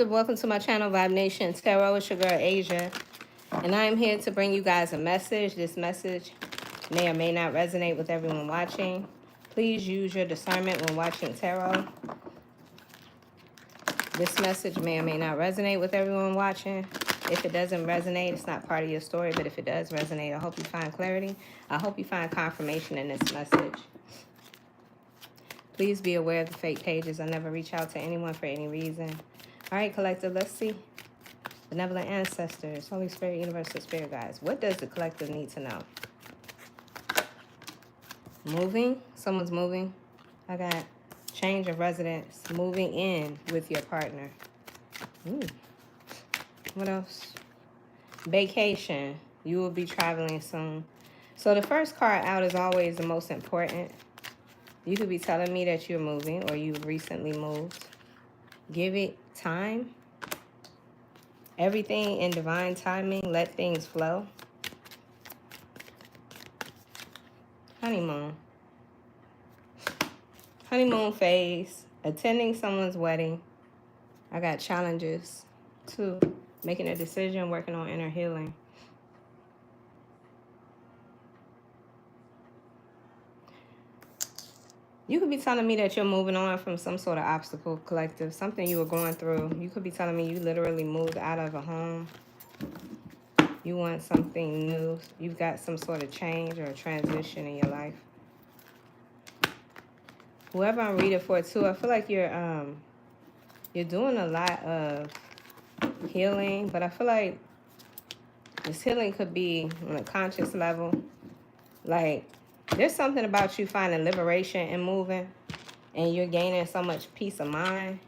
Collective, welcome to my channel, Vibe Nation Tarot. It's your girl, Asia. And I am here to bring you guys a message. This message may or may not resonate with everyone watching. Please use your discernment when watching tarot. This message may or may not resonate with everyone watching. If it doesn't resonate, it's not part of your story. But if it does resonate, I hope you find clarity. I hope you find confirmation in this message. Please be aware of the fake pages. I never reach out to anyone for any reason. All right, collective, let's see. Benevolent ancestors, Holy Spirit, universal spirit guides. What does the collective need to know? Moving. Someone's moving. I got change of residence. Moving in with your partner. What else? Vacation. You will be traveling soon. So the first card out is always the most important. You could be telling me that you're moving or you've recently moved. Give it time. Everything in divine timing. Let things flow. Honeymoon. Honeymoon phase. Attending someone's wedding. I got challenges too. Making a decision. Working on inner healing. You could be telling me that you're moving on from some sort of obstacle, collective, something you were going through. You could be telling me you literally moved out of a home. You want something new. You've got some sort of change or transition in your life. Whoever I'm reading for too, I feel like you're doing a lot of healing, but I feel like this healing could be on a conscious level. Like, there's something about you finding liberation and moving, and you're gaining so much peace of mind.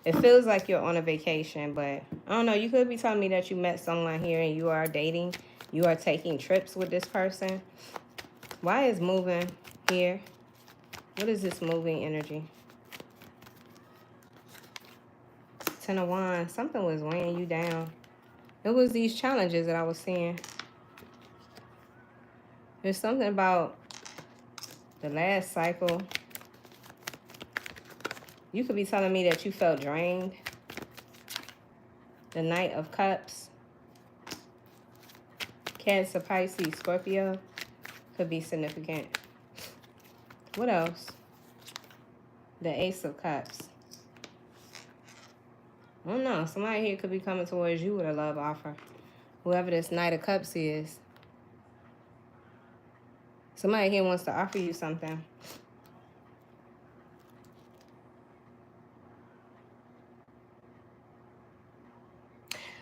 It feels like you're on a vacation, but I don't know. You could be telling me that you met someone here and you are dating. You are taking trips with this person. Why is moving here? What is this moving energy? Ten of Wands. Something was weighing you down. It was these challenges that I was seeing. There's something about the last cycle. You could be telling me that you felt drained. The Knight of Cups. Cancer, Pisces, Scorpio could be significant. What else? The Ace of Cups. I don't know. Somebody here could be coming towards you with a love offer. Whoever this Knight of Cups is. Somebody here wants to offer you something.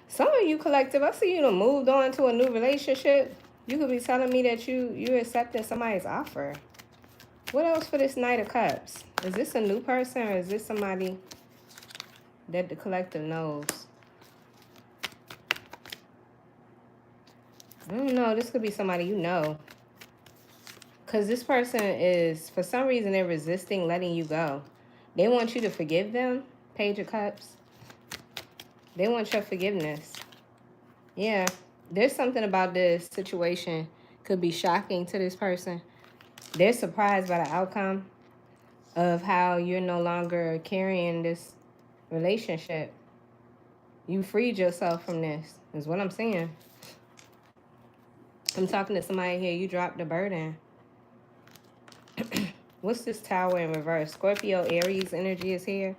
Some of you, collective, I see you done moved on to a new relationship. You could be telling me that you're accepting somebody's offer. What else for this Knight of Cups? Is this a new person or is this somebody that the collective knows? I don't know. This could be somebody you know. Because this person is, for some reason, they're resisting letting you go. They want you to forgive them. Page of Cups. They want your forgiveness. Yeah. There's something about this situation could be shocking to this person. They're surprised by the outcome of how you're no longer carrying this relationship. You freed yourself from this, is what I'm saying. I'm talking to somebody here. You dropped the burden. What's this Tower in reverse? Scorpio, Aries energy is here.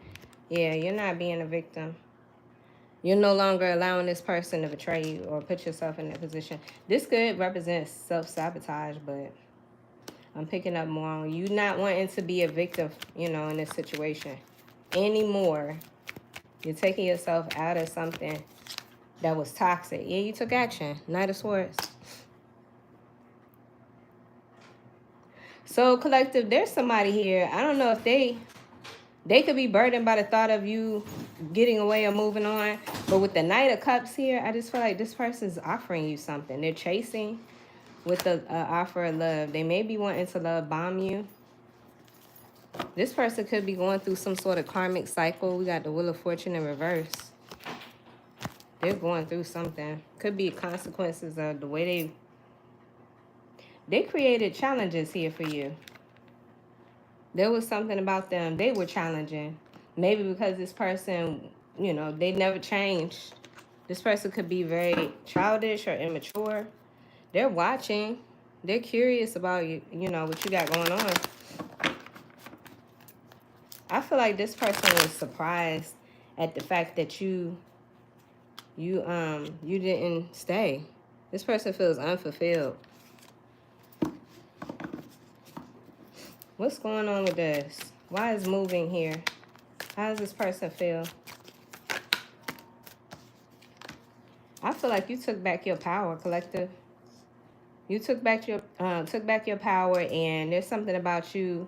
Yeah, you're not being a victim. You're no longer allowing this person to betray you or put yourself in that position. This could represent self-sabotage, but I'm picking up more on you not wanting to be a victim, you know, in this situation anymore. You're taking yourself out of something that was toxic. Yeah, you took action. Knight of Swords. So, collective, there's somebody here. I don't know if they could be burdened by the thought of you getting away or moving on. But with the Knight of Cups here, I just feel like this person's offering you something. They're chasing with the offer of love. They may be wanting to love bomb you. This person could be going through some sort of karmic cycle. We got the Wheel of Fortune in reverse. They're going through something. Could be consequences of the way they created challenges here for you. There was something about them. They were challenging. Maybe because this person you know, they never change. This person could be very childish or immature. They're watching. They're curious about you, you know, what you got going on. I feel like this person was surprised at the fact that you didn't stay. This person feels unfulfilled. What's going on with this? Why is moving here? How does this person feel? I feel like you took back your power, collective. You took back your power, and there's something about you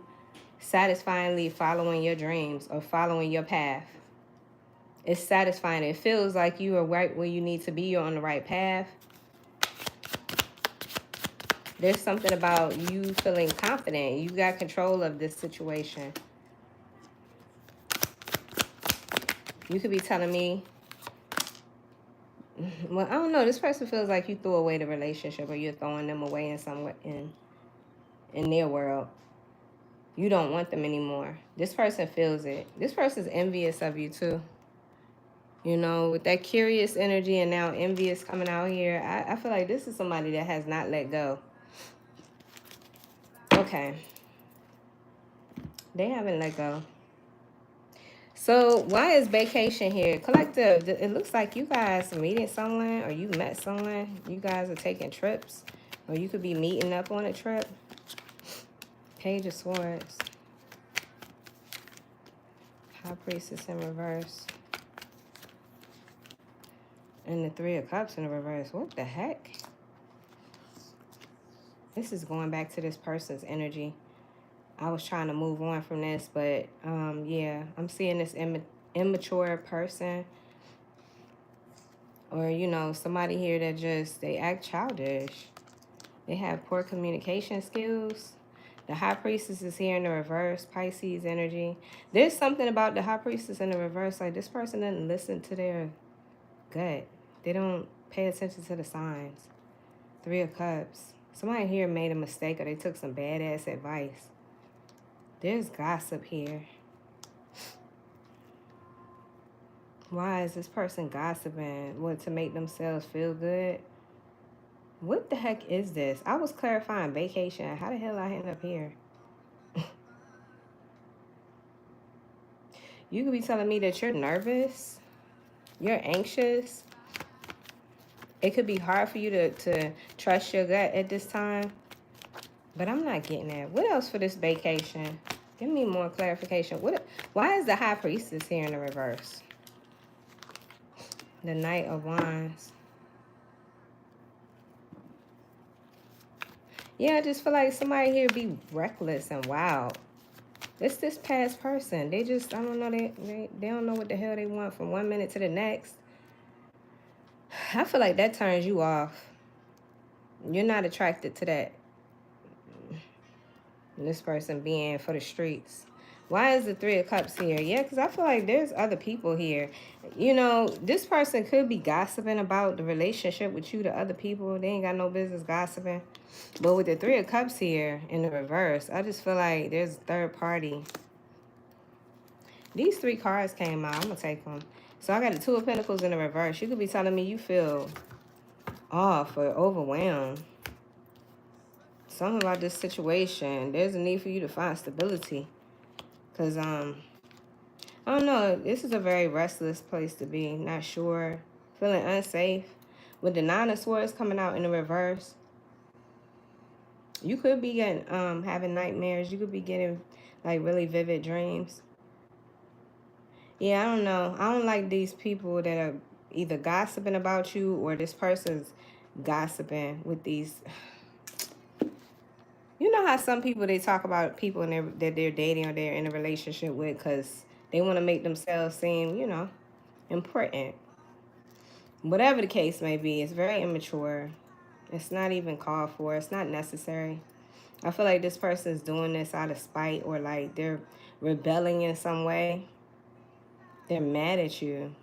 satisfyingly following your dreams or following your path. It's satisfying. It feels like you are right where you need to be. You're on the right path. There's something about you feeling confident. You got control of this situation. You could be telling me, well, I don't know. This person feels like you threw away the relationship, or you're throwing them away in some way in their world. You don't want them anymore. This person feels it. This person's envious of you too. You know, with that curious energy and now envious coming out here, I feel like this is somebody that has not let go. Okay. They haven't let go. So why is vacation here? Collective, it looks like you guys are meeting someone, or you met someone. You guys are taking trips, or you could be meeting up on a trip. Page of Swords. High Priestess in reverse. And the Three of Cups in the reverse. What the heck? This is going back to this person's energy. I was trying to move on from this, but yeah, I'm seeing this immature person, or, you know, somebody here that just, they act childish. They have poor communication skills. The High Priestess is here in the reverse, Pisces energy. There's something about the High Priestess in the reverse, like this person doesn't listen to their gut. They don't pay attention to the signs. Three of Cups. Somebody here made a mistake, or they took some badass advice. There's gossip here. Why is this person gossiping? What, to make themselves feel good? What the heck is this? I was clarifying vacation. How the hell I end up here? You could be telling me that you're nervous. You're anxious. It could be hard for you to trust your gut at this time. But I'm not getting that. What else for this vacation? Give me more clarification. Why is the High Priestess here in the reverse? The Knight of Wands. Yeah, I just feel like somebody here be reckless and wild. It's this past person. They just, I don't know, they don't know what the hell they want from 1 minute to the next. I feel like that turns you off. You're not attracted to that. This person being for the streets. Why is the Three of Cups here? Yeah, because I feel like there's other people here. You know, this person could be gossiping about the relationship with you to other people. They ain't got no business gossiping. But with the Three of Cups here in the reverse, I just feel like there's a third party. These three cards came out. I'm going to take them. So I got the Two of Pentacles in the reverse. You could be telling me you feel off or overwhelmed. Something about this situation. There's a need for you to find stability. Because, I don't know. This is a very restless place to be. Not sure. Feeling unsafe. With the Nine of Swords coming out in the reverse. You could be getting, having nightmares. You could be getting, like, really vivid dreams. Yeah, I don't know. I don't like these people that are either gossiping about you, or this person's gossiping with these. You know how some people, they talk about people that they're dating or they're in a relationship with because they want to make themselves seem, you know, important. Whatever the case may be, it's very immature. It's not even called for. It's not necessary. I feel like this person is doing this out of spite, or like they're rebelling in some way. They're mad at you.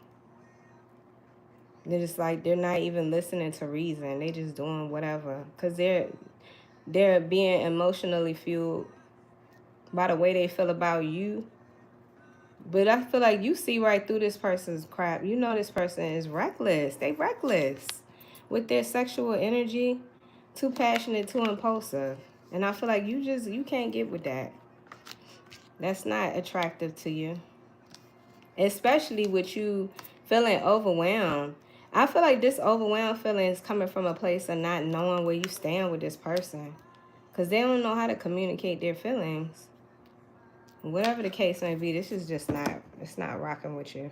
They're just like, they're not even listening to reason. They just doing whatever. Because they're being emotionally fueled by the way they feel about you. But I feel like you see right through this person's crap. You know this person is reckless. They reckless with their sexual energy. Too passionate, too impulsive. And I feel like you can't get with that. That's not attractive to you. Especially with you feeling overwhelmed. I feel like this overwhelmed feeling is coming from a place of not knowing where you stand with this person. Because they don't know how to communicate their feelings. Whatever the case may be, this is just not, it's not rocking with you.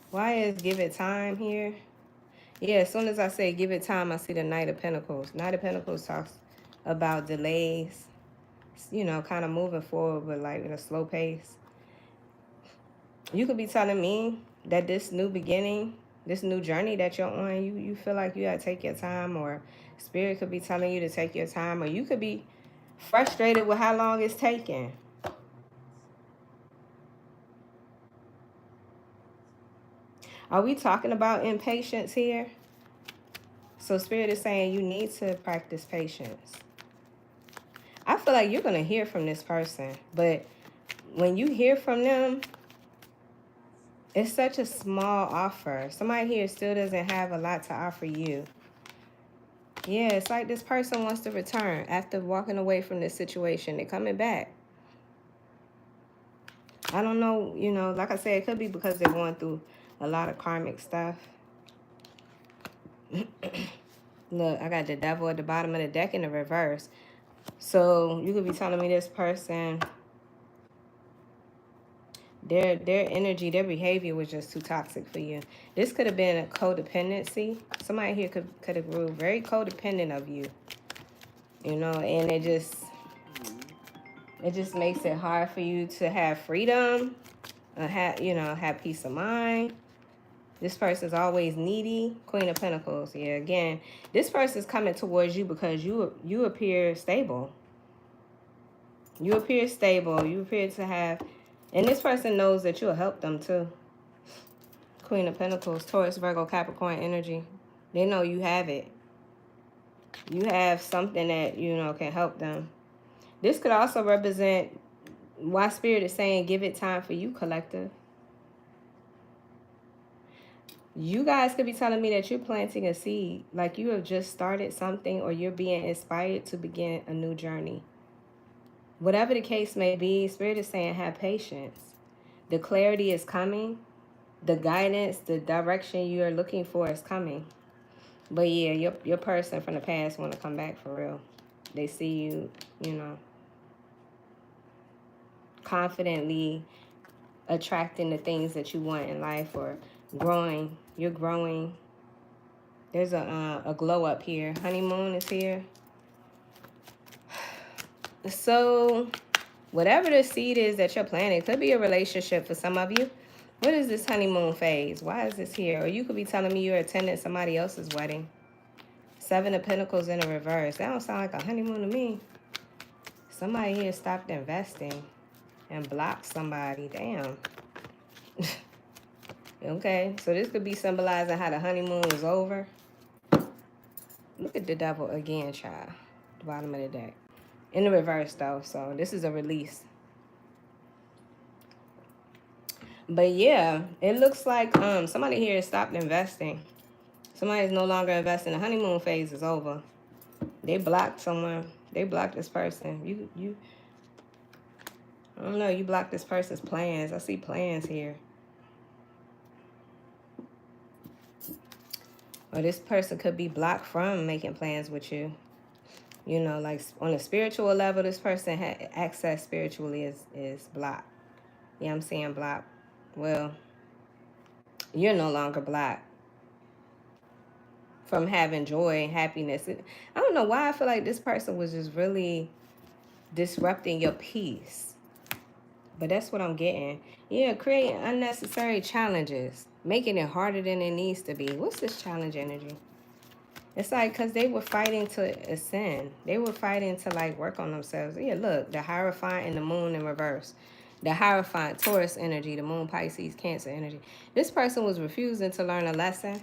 Why is give it time here? Yeah, as soon as I say give it time, I see the Knight of Pentacles. Knight of Pentacles talks about delays, you know, kind of moving forward, but like at a slow pace. You could be telling me that this new beginning, this new journey that you're on, you feel like you gotta take your time, or Spirit could be telling you to take your time, or you could be frustrated with how long it's taking. Are we talking about impatience here? So Spirit is saying you need to practice patience. I feel like you're going to hear from this person, but when you hear from them, it's such a small offer. Somebody here still doesn't have a lot to offer you. Yeah, it's like this person wants to return after walking away from this situation. They're coming back. I don't know, you know, like I said, it could be because they're going through a lot of karmic stuff. Look, I got the Devil at the bottom of the deck in the reverse. So you could be telling me this person, their energy, their behavior was just too toxic for you. This could have been a codependency. Somebody here could have grew very codependent of you. You know, and it just makes it hard for you to have freedom, have peace of mind. This person's always needy. Queen of Pentacles. Yeah, again, this person's coming towards you because you appear stable. You appear stable. You appear to have, and this person knows that you'll help them too. Queen of Pentacles, Taurus, Virgo, Capricorn energy. They know you have it. You have something that, you know, can help them. This could also represent why Spirit is saying give it time for you, collective. You guys could be telling me that you're planting a seed, like you have just started something, or you're being inspired to begin a new journey. Whatever the case may be, Spirit is saying have patience. The clarity is coming. The guidance, the direction you are looking for is coming. But yeah, your person from the past want to come back for real. They see you, you know, confidently attracting the things that you want in life, or growing. You're growing. There's a glow up here. Honeymoon is here. So whatever the seed is that you're planting, it could be a relationship for some of you. What is this honeymoon phase? Why is this here? Or you could be telling me you're attending somebody else's wedding. 7 of Pentacles in the reverse. That don't sound like a honeymoon to me. Somebody here stopped investing and blocked somebody. Damn. Okay, so this could be symbolizing how the honeymoon is over. Look at the Devil again, child. The bottom of the deck. In the reverse, though, so this is a release. But yeah, it looks like somebody here stopped investing. Somebody's no longer investing. The honeymoon phase is over. They blocked someone. They blocked this person. I don't know, you blocked this person's plans. I see plans here. Or this person could be blocked from making plans with you. You know, like on a spiritual level, this person had access spiritually is blocked. Yeah, I'm seeing blocked. Well, you're no longer blocked from having joy and happiness. I don't know why I feel like this person was just really disrupting your peace. But that's what I'm getting. Yeah, creating unnecessary challenges. Making it harder than it needs to be. What's this challenge energy? It's like because they were fighting to ascend. They were fighting to like work on themselves. Yeah, look, the Hierophant and the Moon in reverse. The Hierophant, Taurus energy, the Moon, Pisces, Cancer energy. This person was refusing to learn a lesson.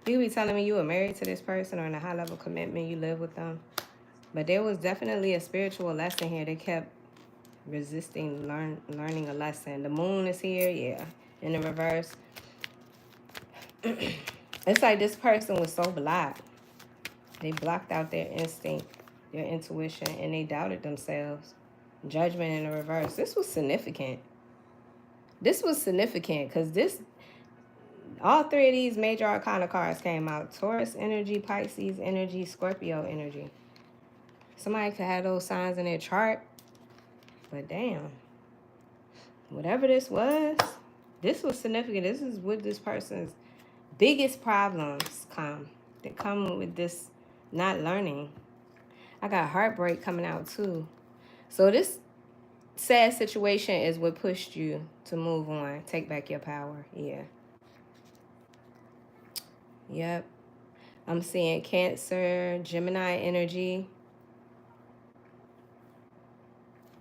You be telling me you were married to this person or in a high-level commitment, you live with them. But there was definitely a spiritual lesson here. They kept resisting learning a lesson. The moon is here, yeah, in the reverse. It's like this person was so blocked. They blocked out their instinct, their intuition, and they doubted themselves. Judgment in the reverse. This was significant. This was significant because all three of these major arcana cards came out. Taurus energy, Pisces energy, Scorpio energy. Somebody could have those signs in their chart. But damn. Whatever this was significant. This is what this person's biggest problems come. They come with this not learning. I got heartbreak coming out too. So this sad situation is what pushed you to move on. Take back your power. Yeah. Yep. I'm seeing Cancer, Gemini energy.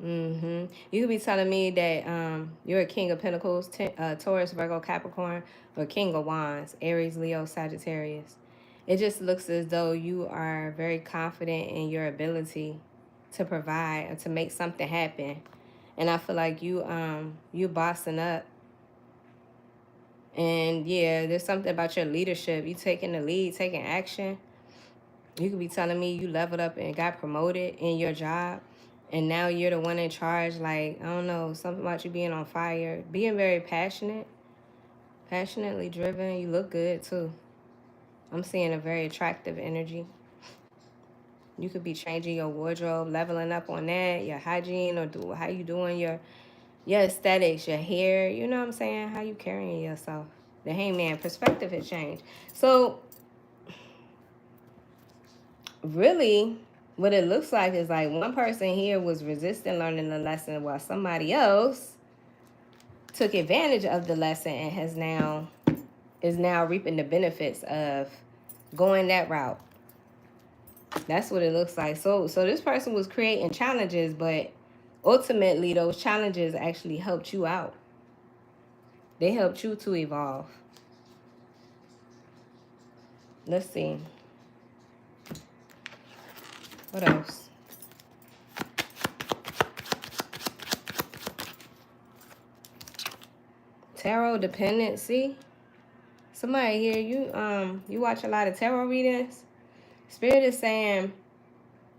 You could be telling me that you're a King of Pentacles, Taurus, Virgo, Capricorn, or King of Wands, Aries, Leo, Sagittarius. It just looks as though you are very confident in your ability to provide or to make something happen. And I feel like you bossing up. And yeah, there's something about your leadership. You taking the lead, taking action. You could be telling me you leveled up and got promoted in your job. And now you're the one in charge. Like, I don't know, something about you being on fire. Being very passionate. Passionately driven. You look good too. I'm seeing a very attractive energy. You could be changing your wardrobe, leveling up on that. Your hygiene, or how you doing your aesthetics, your hair. You know what I'm saying? How you carrying yourself. The Hangman, perspective has changed. So really, what it looks like is like one person here was resisting learning the lesson while somebody else took advantage of the lesson and is now reaping the benefits of going that route. That's what it looks like. So this person was creating challenges, but ultimately those challenges actually helped you out. They helped you to evolve. Let's see. What else? Tarot dependency. Somebody here, you watch a lot of tarot readings. Spirit is saying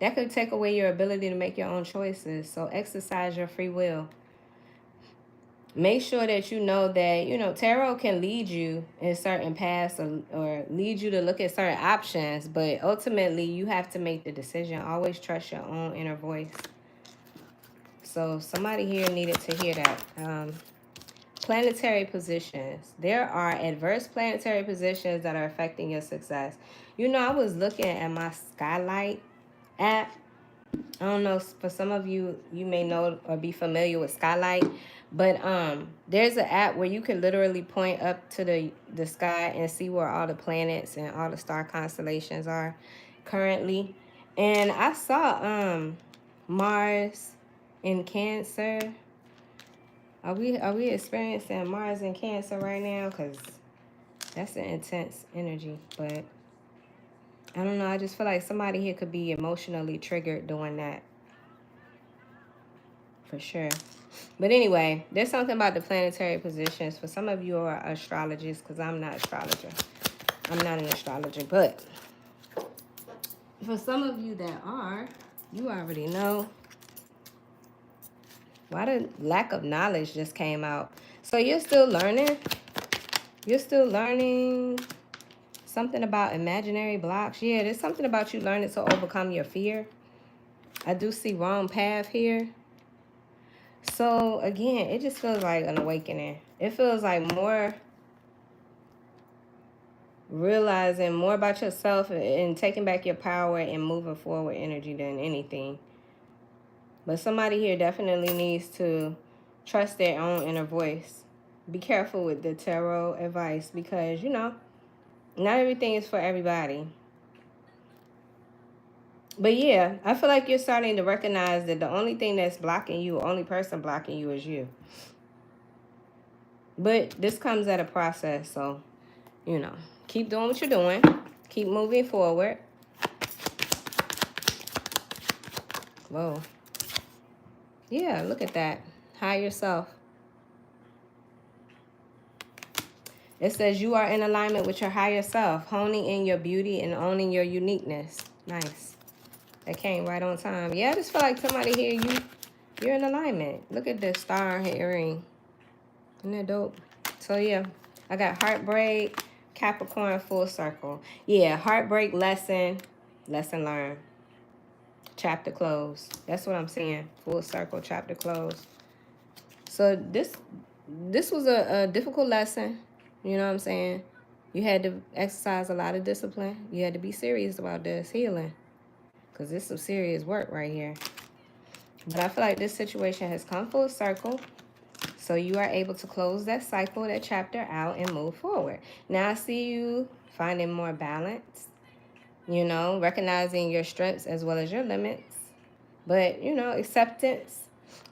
that could take away your ability to make your own choices. So exercise your free will. Make sure that you know that, tarot can lead you in certain paths or lead you to look at certain options. But ultimately, you have to make the decision. Always trust your own inner voice. So somebody here needed to hear that. Planetary positions. There are adverse planetary positions that are affecting your success. I was looking at my Skylight app. I don't know, for some of you, you may know or be familiar with Skylight, but there's an app where you can literally point up to the sky and see where all the planets and all the star constellations are currently. And I saw Mars in Cancer. Are we experiencing Mars in Cancer right now? Because that's an intense energy, but I don't know. I just feel like somebody here could be emotionally triggered doing that. For sure. But anyway, there's something about the planetary positions. For some of you who are astrologists, because I'm not an astrologer. I'm not an astrologer. But for some of you that are, you already know. Why the lack of knowledge just came out? So you're still learning. You're still learning. Something about imaginary blocks. Yeah, there's something about you learning to overcome your fear. I do see wrong path here. So, again, it just feels like an awakening. It feels like more realizing more about yourself and taking back your power and moving forward energy than anything. But somebody here definitely needs to trust their own inner voice. Be careful with the tarot advice because, not everything is for everybody. But yeah, I feel like you're starting to recognize that the only thing that's blocking you, only person blocking you is you. But this comes at a process, so, keep doing what you're doing. Keep moving forward. Whoa. Yeah, look at that. Higher self. It says you are in alignment with your higher self, honing in your beauty and owning your uniqueness. Nice. That came right on time. Yeah, I just feel like somebody here, you're in alignment. Look at this star earring. Isn't that dope? So yeah, I got heartbreak, Capricorn, full circle. Yeah, heartbreak, lesson learned. Chapter close. That's what I'm seeing. Full circle, chapter close. So this was a difficult lesson. You know what I'm saying? You had to exercise a lot of discipline. You had to be serious about this healing. Because this is some serious work right here. But I feel like this situation has come full circle. So you are able to close that cycle, that chapter out and move forward. Now I see you finding more balance, you know, recognizing your strengths as well as your limits. But, you know, acceptance,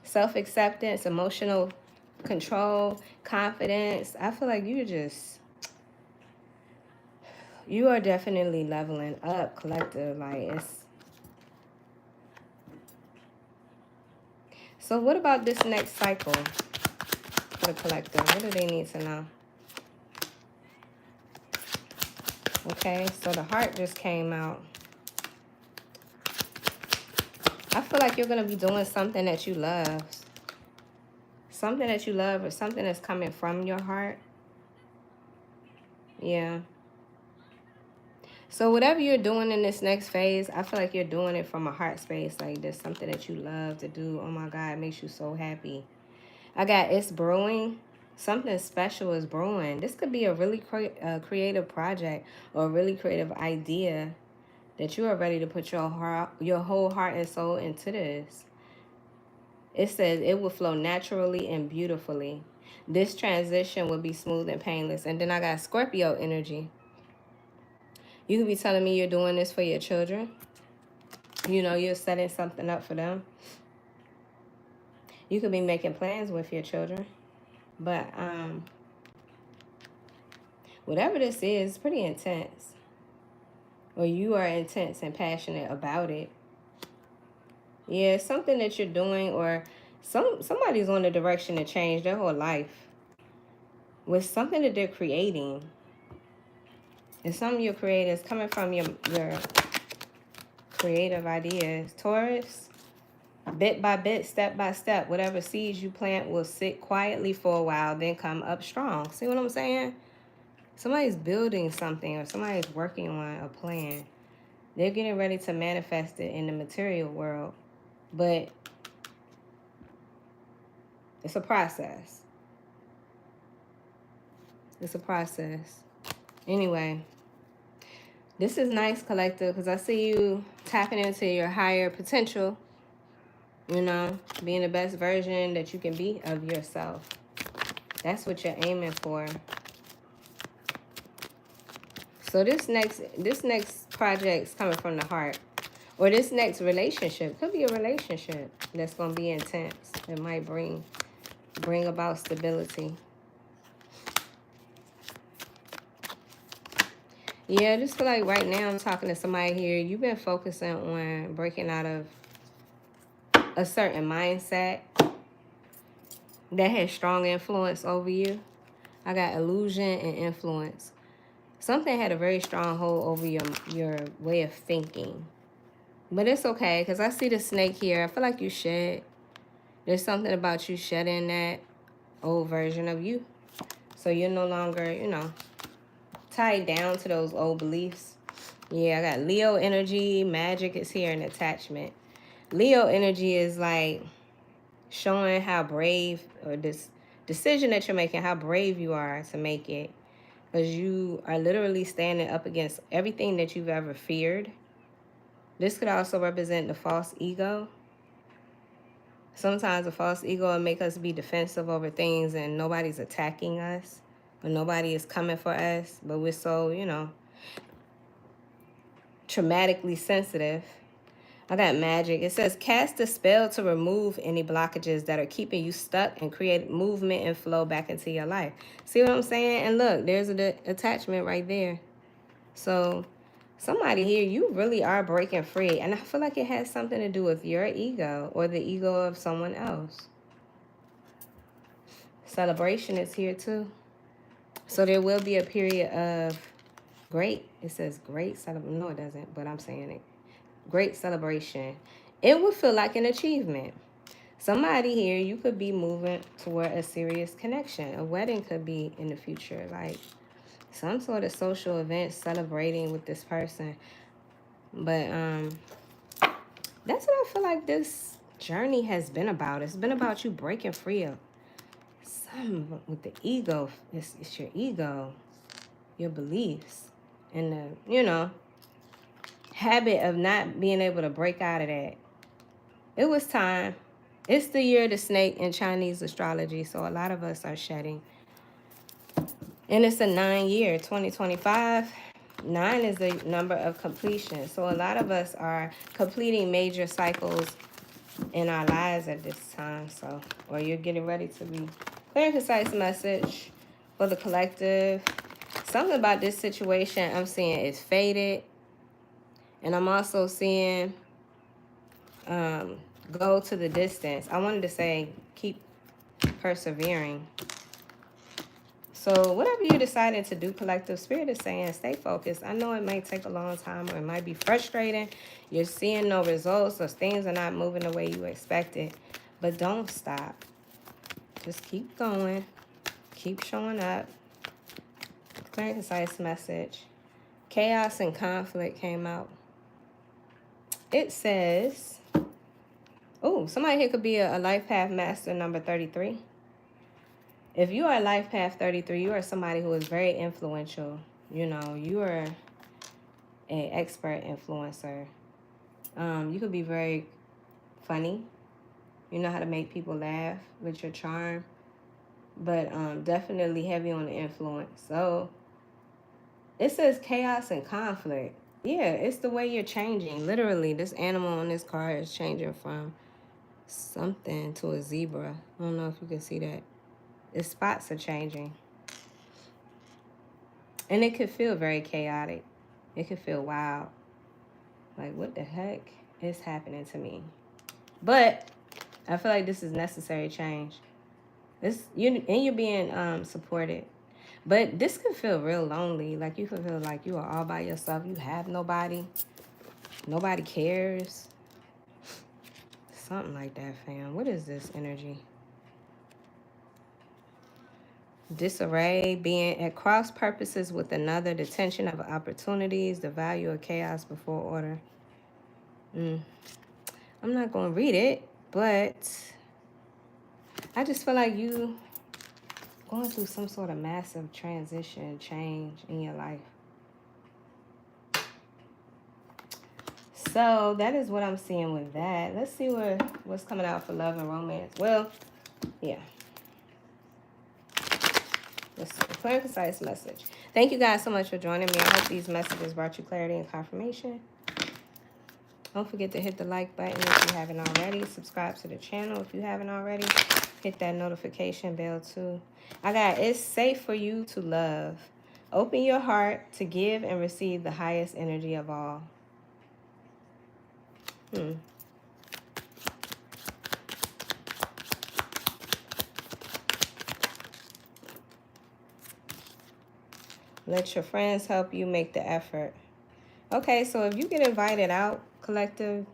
self-acceptance, emotional control, confidence. I feel like you are definitely leveling up, collective. Like, it's... So what about this next cycle for the collective? What do they need to know? Okay, so the heart just came out. I feel like you're going to be doing something that you love. Something that you love or something that's coming from your heart. Yeah. So whatever you're doing in this next phase, I feel like you're doing it from a heart space. Like there's something that you love to do. Oh my God, it makes you so happy. I got it's brewing. Something special is brewing. This could be a really creative project or a really creative idea that you are ready to put your whole heart and soul into this. It says it will flow naturally and beautifully. This transition will be smooth and painless. And then I got Scorpio energy. You could be telling me you're doing this for your children. You know, you're setting something up for them. You could be making plans with your children. But whatever this is, pretty intense. Or you are intense and passionate about it. Yeah, something that you're doing, or somebody's on the direction to change their whole life with something that they're creating. And something you're creating is coming from your creative ideas. Taurus, bit by bit, step by step, whatever seeds you plant will sit quietly for a while, then come up strong. See what I'm saying? Somebody's building something or somebody's working on a plan. They're getting ready to manifest it in the material world. But it's a process. It's a process. Anyway, this is nice, collective, because I see you tapping into your higher potential. You know, being the best version that you can be of yourself. That's what you're aiming for. So this next project's coming from the heart. Or this next relationship. Could be a relationship that's going to be intense. It might bring about stability. Yeah, I just feel like right now I'm talking to somebody here. You've been focusing on breaking out of a certain mindset that has strong influence over you. I got illusion and influence. Something had a very strong hold over your way of thinking. But it's okay, because I see the snake here. I feel like you shed. There's something about you shedding that old version of you. So you're no longer, you know, tied down to those old beliefs. Yeah, I got Leo energy. Magic is here and attachment. Leo energy is like showing how brave, or this decision that you're making, how brave you are to make it. Because you are literally standing up against everything that you've ever feared. This could also represent the false ego. Sometimes a false ego will make us be defensive over things and nobody's attacking us. Or nobody is coming for us. But we're so, you know, traumatically sensitive. I got magic. It says cast a spell to remove any blockages that are keeping you stuck and create movement and flow back into your life. See what I'm saying? And look, there's an attachment right there. So Somebody here, you really are breaking free. And I feel like it has something to do with your ego or the ego of someone else. Celebration is here too. So there will be a period of great, it says great celebration. No, it doesn't, but I'm saying it. Great celebration. It would feel like an achievement. Somebody here, you could be moving toward a serious connection. A wedding could be in the future, like some sort of social event celebrating with this person. But that's what I feel like this journey has been about. It's been about you breaking free of something with the ego. It's your ego, your beliefs, and the, you know, habit of not being able to break out of that. It was time. It's the year of the snake in Chinese astrology, so a lot of us are shedding. And it's a 9-year, 2025. 9 is the number of completion. So a lot of us are completing major cycles in our lives at this time. So, or you're getting ready to be clear and concise message for the collective. Something about this situation I'm seeing is faded. And I'm also seeing go to the distance. I wanted to say keep persevering. So whatever you decided to do, collective, spirit is saying stay focused. I know it might take a long time or it might be frustrating. You're seeing no results or things are not moving the way you expected. But don't stop. Just keep going. Keep showing up. Clear and concise message. Chaos and conflict came out. It says, oh, somebody here could be a life path master number 33. If you are life path 33, you are somebody who is very influential. You know, you are an expert influencer. You could be very funny. You know how to make people laugh with your charm. But definitely heavy on the influence. So it says chaos and conflict. Yeah, it's the way you're changing. Literally, this animal on this card is changing from something to a zebra. I don't know if you can see that. The spots are changing. And it could feel very chaotic. It could feel wild. Like, what the heck is happening to me? But I feel like this is necessary change. You're being supported. But this could feel real lonely. Like, you could feel like you are all by yourself. You have nobody. Nobody cares. Something like that, fam. What is this energy? Disarray, being at cross purposes with another, the tension of opportunities, the value of chaos before order. I'm not going to read it, but I just feel like you going through some sort of massive transition, change in your life. So that is what I'm seeing with that. Let's see what's coming out for love and romance. Well, yeah. Let's see. Clear and concise message. Thank you guys so much for joining me. I hope these messages brought you clarity and confirmation. Don't forget to hit the like button if you haven't already. Subscribe to the channel if you haven't already. Hit that notification bell too. I got, it's safe for you to love. Open your heart to give and receive the highest energy of all. Let your friends help you make the effort. Okay, so if you get invited out, collective,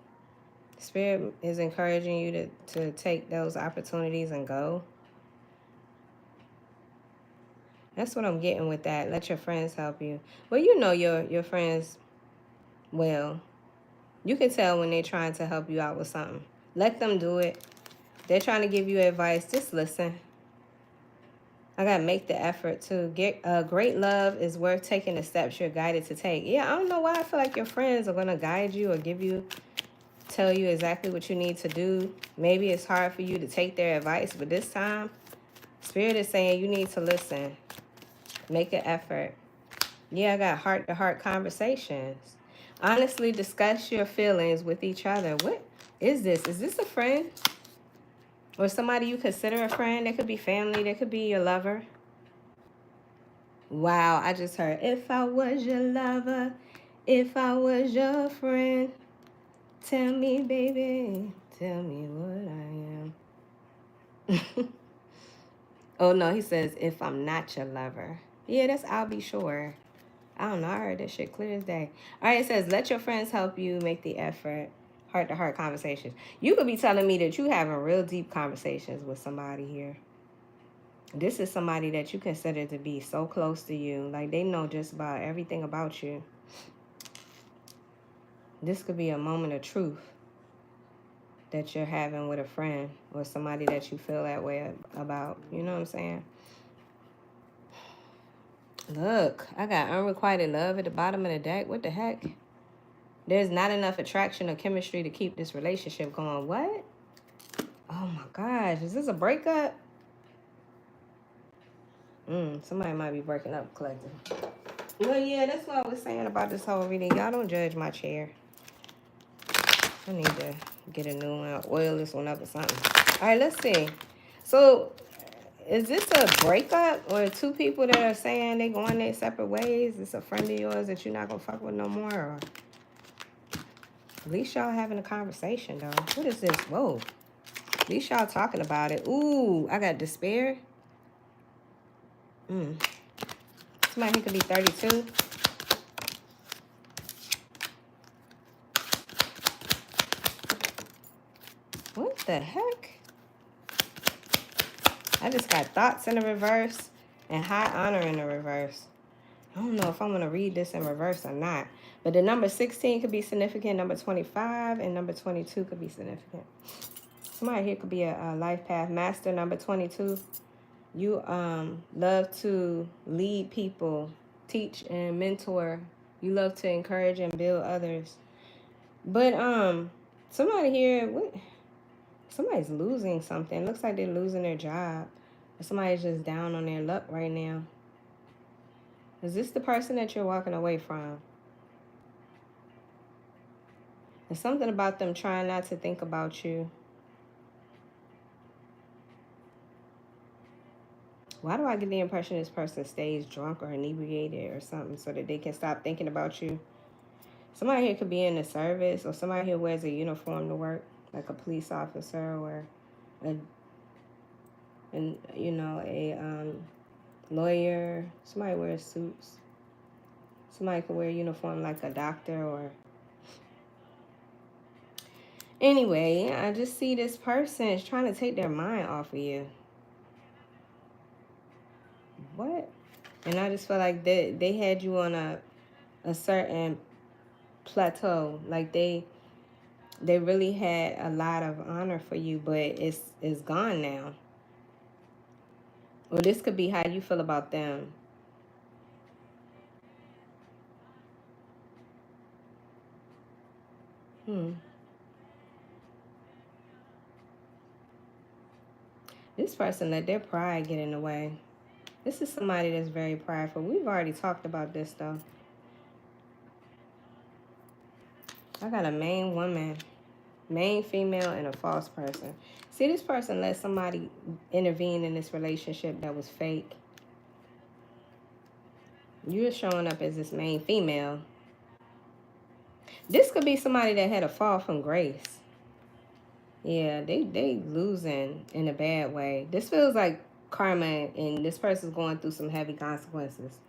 Spirit is encouraging you to take those opportunities and go. That's what I'm getting with that. Let your friends help you. Well, you know your friends well. You can tell when they're trying to help you out with something. Let them do it. They're trying to give you advice. Just listen. I got to make the effort to get great love is worth taking the steps you're guided to take. Yeah, I don't know why I feel like your friends are going to guide you or tell you exactly what you need to do. Maybe it's hard for you to take their advice, but this time, Spirit is saying you need to listen. Make an effort. Yeah, I got heart-to-heart conversations. Honestly, discuss your feelings with each other. What is this? Is this a friend? Or somebody you consider a friend? That could be family. That could be your lover. Wow, I just heard, if I was your lover, If I was your friend, tell me, baby, tell me what I am. Oh, no, he says, if I'm not your lover. Yeah, that's I'll be sure. I don't know. I heard that shit clear as day. All right, it says, let your friends help you make the effort. Heart-to-heart conversations. You could be telling me that you having real deep conversations with somebody here. This is somebody that you consider to be so close to you. Like, they know just about everything about you. This could be a moment of truth that you're having with a friend or somebody that you feel that way about. You know what I'm saying? Look, I got unrequited love at the bottom of the deck. What the heck? There's not enough attraction or chemistry to keep this relationship going. What? Oh my gosh. Is this a breakup? Somebody might be breaking up, collective. Well, yeah, that's what I was saying about this whole reading. Y'all don't judge my chair. I need to get a new one, oil this one up or something. All right, let's see. So, is this a breakup or two people that are saying they going their separate ways? It's a friend of yours that you're not going to fuck with no more? Or at least y'all having a conversation, though. What is this? Whoa. At least y'all talking about it. Ooh, I got despair. Somebody who could be 32. What the heck? I just got thoughts in the reverse and high honor in the reverse. I don't know if I'm going to read this in reverse or not. But the number 16 could be significant. Number 25 and number 22 could be significant. Somebody here could be a life path master. Number 22. You love to lead people, teach and mentor. You love to encourage and build others. But somebody here, somebody's losing something. Looks like they're losing their job. Or somebody's just down on their luck right now. Is this the person that you're walking away from? There's something about them trying not to think about you. Why do I get the impression this person stays drunk or inebriated or something so that they can stop thinking about you? Somebody here could be in the service, or somebody here wears a uniform to work, like a police officer or a lawyer. Somebody wears suits. Somebody could wear a uniform like a doctor or... Anyway, I just see this person is trying to take their mind off of you. What? And I just feel like they had you on a certain plateau. Like they really had a lot of honor for you, but it's gone now. Or this could be how you feel about them. This person let their pride get in the way. This is somebody that's very prideful. We've already talked about this, though. I got a main woman, main female, and a false person. See, this person let somebody intervene in this relationship that was fake. You're showing up as this main female. This could be somebody that had a fall from grace. Yeah, they losing in a bad way. This feels like karma, and this person's going through some heavy consequences.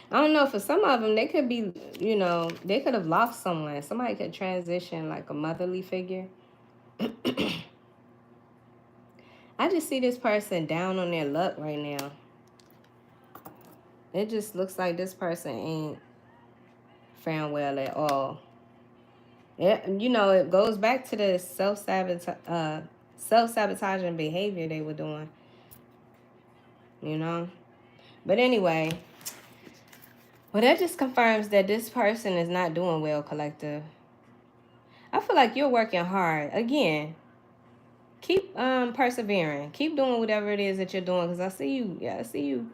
I don't know, for some of them, they could be, they could have lost someone. Somebody could transition like a motherly figure. I just see this person down on their luck right now. It just looks like this person ain't faring well at all. Yeah, it goes back to the self-sabotaging behavior they were doing. But anyway, well, that just confirms that this person is not doing well, collective. I feel like you're working hard. Again, keep persevering. Keep doing whatever it is that you're doing, because I see you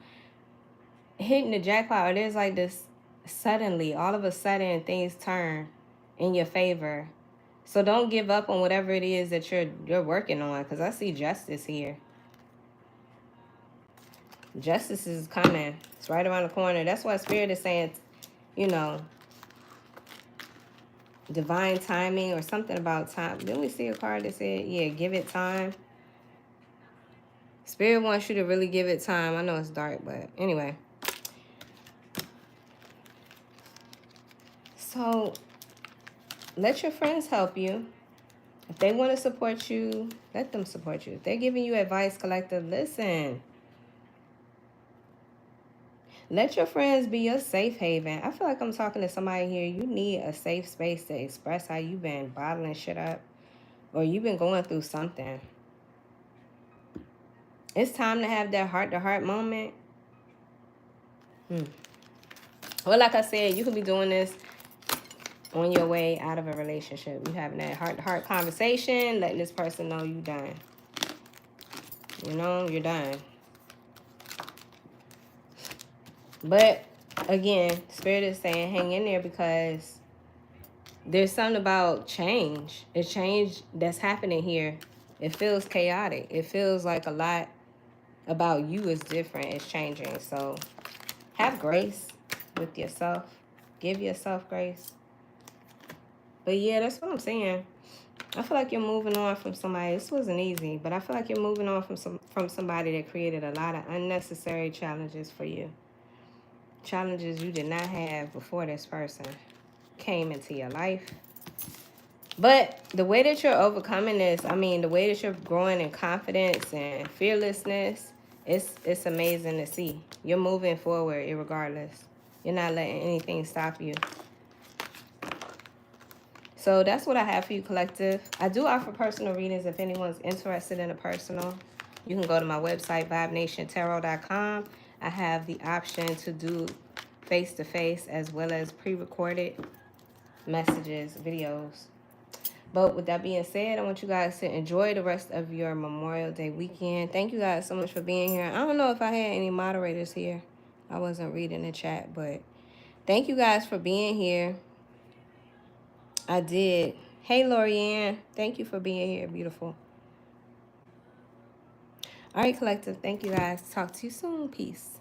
hitting the jackpot. Or there's like this suddenly, all of a sudden, things turn in your favor. So don't give up on whatever it is that you're working on, because I see justice here. Justice is coming. It's right around the corner. That's why Spirit is saying, you know, divine timing or something about time. Didn't we see a card that said, yeah, give it time? Spirit wants you to really give it time. I know it's dark, but anyway. So let your friends help you. If they want to support you, let them support you. If they're giving you advice, collective, listen. Let your friends be your safe haven. I feel like I'm talking to somebody here. You need a safe space to express how you've been bottling shit up or you've been going through something. It's time to have that heart-to-heart moment. Well, like I said, you could be doing this on your way out of a relationship. You having that heart-to-heart conversation, letting this person know you done. You know, you're done. But, again, Spirit is saying hang in there because there's something about change. A change that's happening here. It feels chaotic. It feels like a lot about you is different. It's changing. So, have grace with yourself. Give yourself grace. But, yeah, that's what I'm saying. I feel like you're moving on from somebody. This wasn't easy, but I feel like you're moving on from somebody that created a lot of unnecessary challenges for you. Challenges you did not have before this person came into your life. But the way that you're overcoming this, I mean, the way that you're growing in confidence and fearlessness, it's amazing to see. You're moving forward irregardless. You're not letting anything stop you. So that's what I have for you, collective. I do offer personal readings if anyone's interested in a personal. You can go to my website, vibenationtarot.com. I have the option to do face-to-face as well as pre-recorded messages, videos. But with that being said, I want you guys to enjoy the rest of your Memorial Day weekend. Thank you guys so much for being here. I don't know if I had any moderators here. I wasn't reading the chat, but thank you guys for being here. I did. Hey, Lorianne. Thank you for being here. Beautiful. All right, collective. Thank you guys. Talk to you soon. Peace.